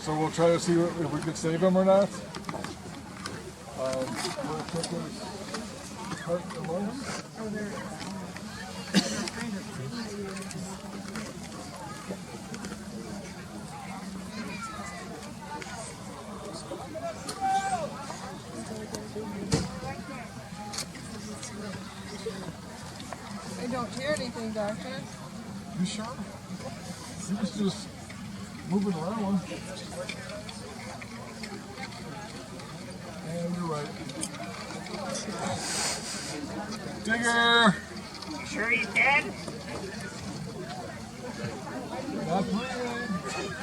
So we'll try to see if we can save him or not. We'll check his heart and lungs. I don't hear anything, Doctor. You sure? He was just moving around. And you're right. Digger! You sure he's dead? Not breathing.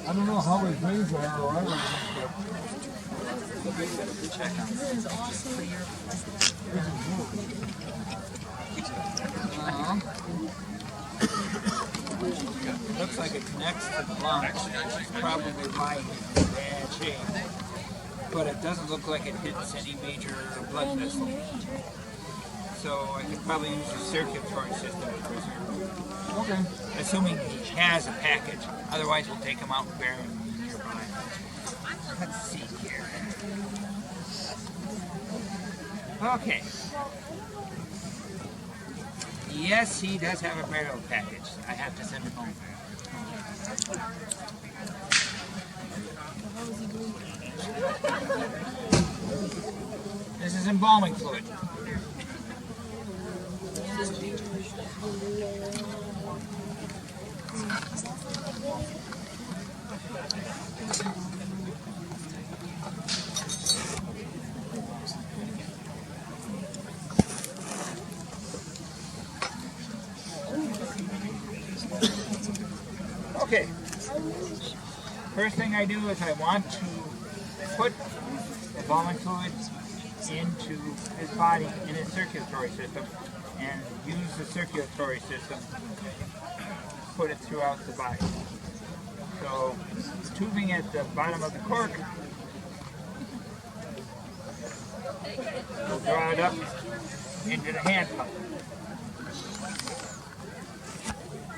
I don't know how his veins are or anything, Check on This is awesome. Looks like it connects to the lung. Probably why he's in bad shape. But it doesn't look like it hits any major blood vessel. So I could probably use the circulatory system to preserve. Okay. Assuming he has a package. Otherwise we'll take him out and bury him nearby. Let's see here. Okay. Yes, he does have a burial package. I have to send him home. This is embalming fluid. Okay. First thing I do is I want to put embalming fluid into his body, in his circulatory system, and use the circulatory system to put it throughout the body. So, the tubing at the bottom of the cork, we'll draw it up into the hand pump.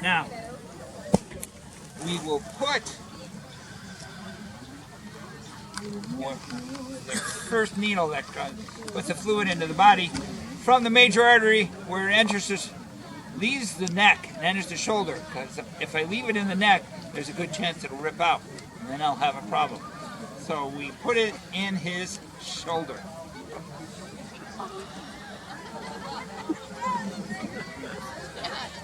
Now, we will put the first needle that puts the fluid into the body from the major artery where it enters leaves the neck and enters the shoulder, because if I leave it in the neck, there's a good chance it'll rip out, and then I'll have a problem. So we put it in his shoulder.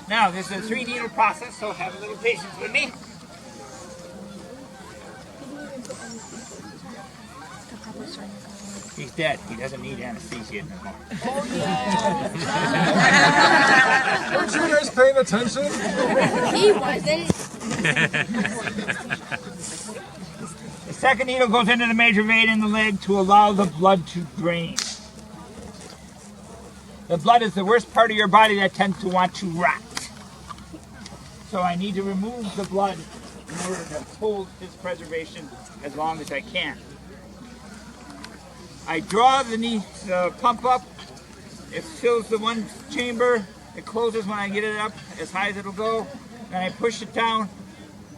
Now, this is a 3-needle process, so have a little patience with me. He's dead. He doesn't need anesthesia anymore. Weren't you guys paying attention? He wasn't. The second needle goes into the major vein in the leg to allow the blood to drain. The blood is the worst part of your body that tends to want to rot. So I need to remove the blood in order to hold his preservation as long as I can. I draw the pump up, it fills the one chamber, it closes when I get it up as high as it'll go, and I push it down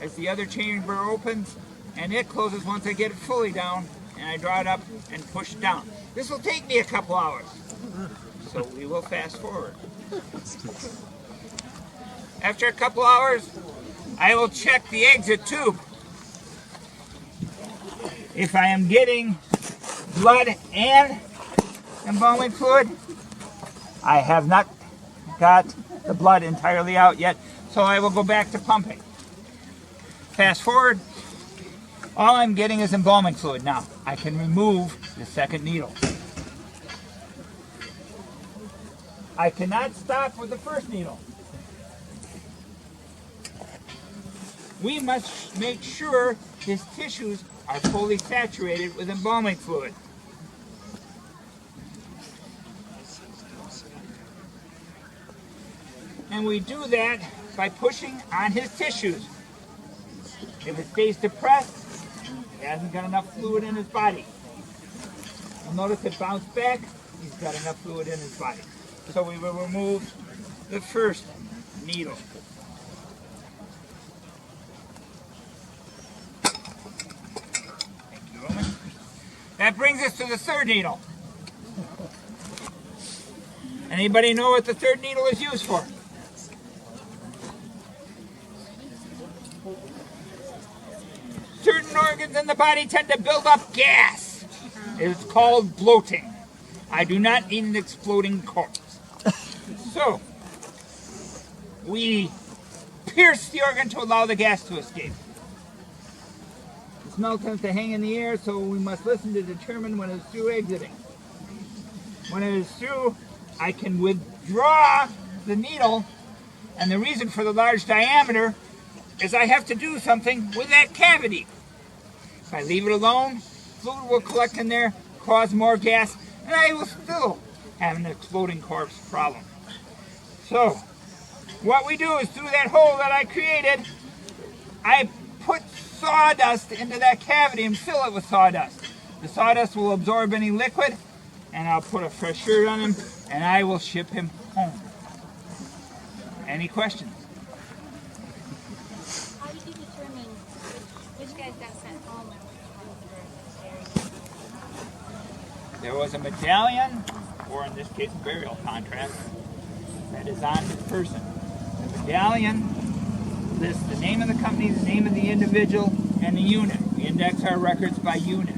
as the other chamber opens, and it closes once I get it fully down, and I draw it up and push it down. This will take me a couple hours, so we will fast forward. After a couple hours, I will check the exit tube. If I am getting blood and embalming fluid, I have not got the blood entirely out yet, so I will go back to pumping. Fast forward, all I'm getting is embalming fluid. Now, I can remove the second needle. I cannot stop with the first needle. We must make sure his tissues are fully saturated with embalming fluid. And we do that by pushing on his tissues. If it stays depressed, he hasn't got enough fluid in his body. You'll notice it bounced back, he's got enough fluid in his body. So we will remove the first needle. That brings us to the third needle. Anybody know what the third needle is used for? Certain organs in the body tend to build up gas. It's called bloating. I do not need an exploding corpse. So, we pierce the organ to allow the gas to escape. The smell tends to hang in the air, so we must listen to determine when it's through exiting. When it is through, I can withdraw the needle, and the reason for the large diameter is I have to do something with that cavity. If I leave it alone, fluid will collect in there, cause more gas, and I will still have an exploding corpse problem. So, what we do is through that hole that I created, I put sawdust into that cavity and fill it with sawdust. The sawdust will absorb any liquid, and I'll put a fresh shirt on him, and I will ship him home. Any questions? How did you determine which guys got sent home and which ones were buried? There was a medallion, or in this case a burial contract, that is on this person. The medallion lists the name of the company, the name of the individual, and the unit. We index our records by unit.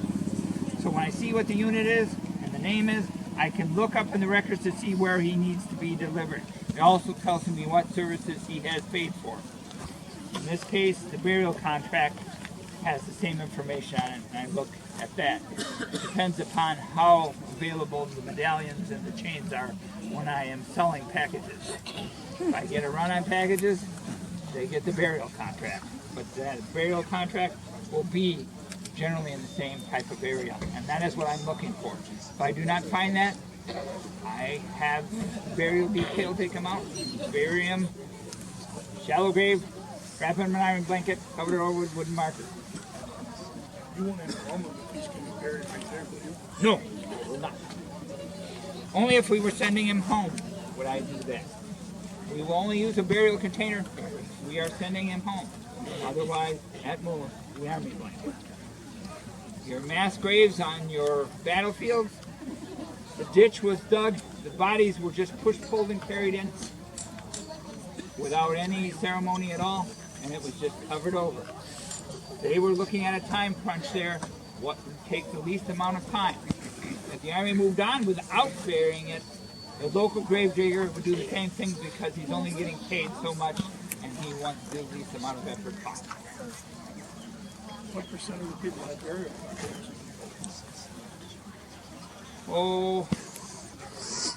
So when I see what the unit is and the name is, I can look up in the records to see where he needs to be delivered. It also tells me what services he has paid for. In this case, the burial contract has the same information on it, and I look at that. It depends upon how available the medallions and the chains are when I am selling packages. If I get a run on packages, they get the burial contract. But that burial contract will be generally in the same type of burial, and that is what I'm looking for. If I do not find that, I have burial detail take them out, bury him, shallow grave, wrap him in an iron blanket, cover it over with wooden markers. You won't have a problem with these can be buried right there, will you? No, I will not. Only if we were sending him home would I do that. We will only use a burial container if we are sending him home. Otherwise, at most, the army blanket. Your mass graves on your battlefields, the ditch was dug, the bodies were just pushed, pulled, and carried in without any ceremony at all, and it was just covered over. They were looking at a time crunch there, what would take the least amount of time. If the army moved on without burying it, the local grave digger would do the same thing because he's only getting paid so much and he wants to do the least amount of effort possible. What percent of the people have burial contracts? Oh,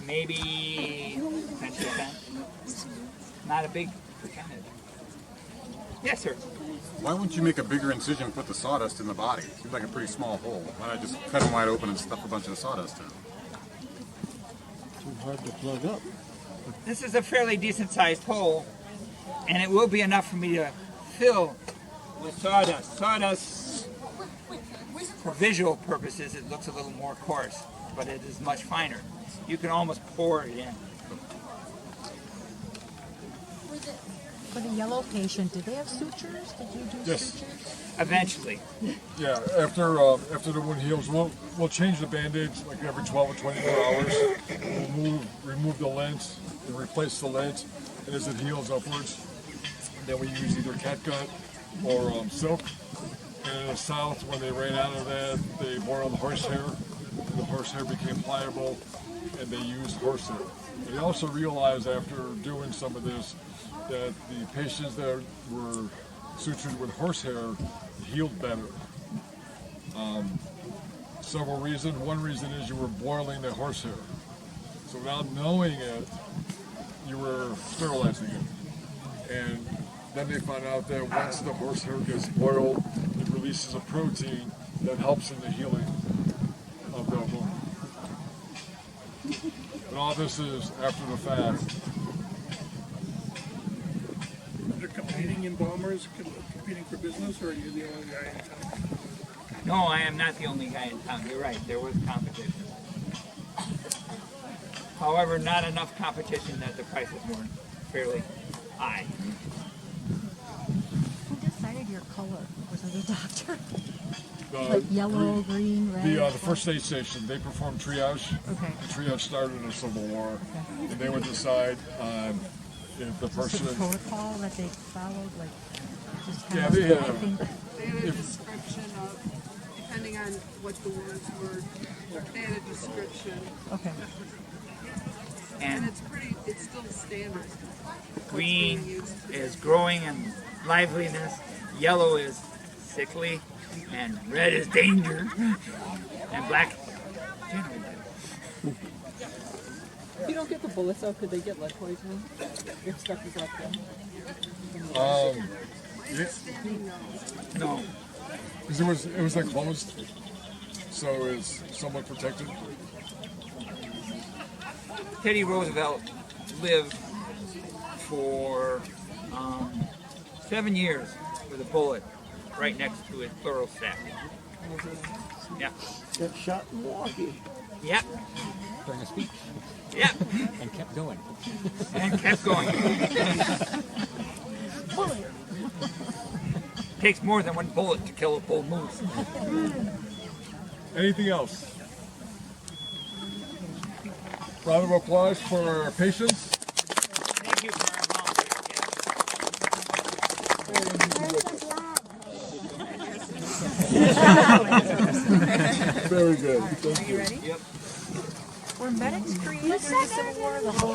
maybe 10%. Not a big percentage. Yes, sir. Why wouldn't you make a bigger incision and put the sawdust in the body? Seems like a pretty small hole. Why not just cut them wide open and stuff a bunch of sawdust in? Too hard to plug up. This is a fairly decent sized hole, and it will be enough for me to fill with sawdust. Sawdust, for visual purposes, it looks a little more coarse, but it is much finer. You can almost pour it in. For the yellow patient, did they have sutures? Did you do Yes. sutures? Eventually. Yeah, after the wound heals, we'll change the bandage like every 12 or 24 hours. We'll remove the lint and replace the lint, and as it heals upwards, then we use either catgut or silk. And in the South, when they ran out of that, they boiled horsehair. The horsehair became pliable, and they used horsehair. They also realized after doing some of this that the patients that were sutured with horsehair healed better. Several reasons. One reason is you were boiling the horsehair. So without knowing it, you were sterilizing it. And then they found out that once the horsehair gets boiled, it releases a protein that helps in the healing of the wound. And all this is after the fact. They're competing embalmers, competing for business, or are you the only guy in town? No, I am not the only guy in town. You're right, there was competition. However, not enough competition that the prices weren't fairly high. Who decided your color? Was it a doctor? Like yellow, green, red? The first aid station, they perform triage. Okay. The triage started in the Civil War, and they would decide on if the Is person. it a protocol that they followed, like, just kind Yeah, of, they had I a- think, They had a description of, depending on what the words were, they had a description. okay. And And it's still standard. what's green being used today. is growing and liveliness, yellow is sickly, and red is danger, and black generally good. If you don't get the bullets out, could they get lead poisoning if stuff is left in? Yeah, No, because it was enclosed, so is somewhat protected. Teddy Roosevelt lived for 7 years with a bullet right next to his thorough sack. Yeah. Got shot in Milwaukee. Yep. During a speech. Yep. And kept going. And kept going. Takes more than one bullet to kill a bull moose. Anything else? Round of applause for our patients. Thank you for Very good. Thank you. Yep. Were medics created during the Civil War? The whole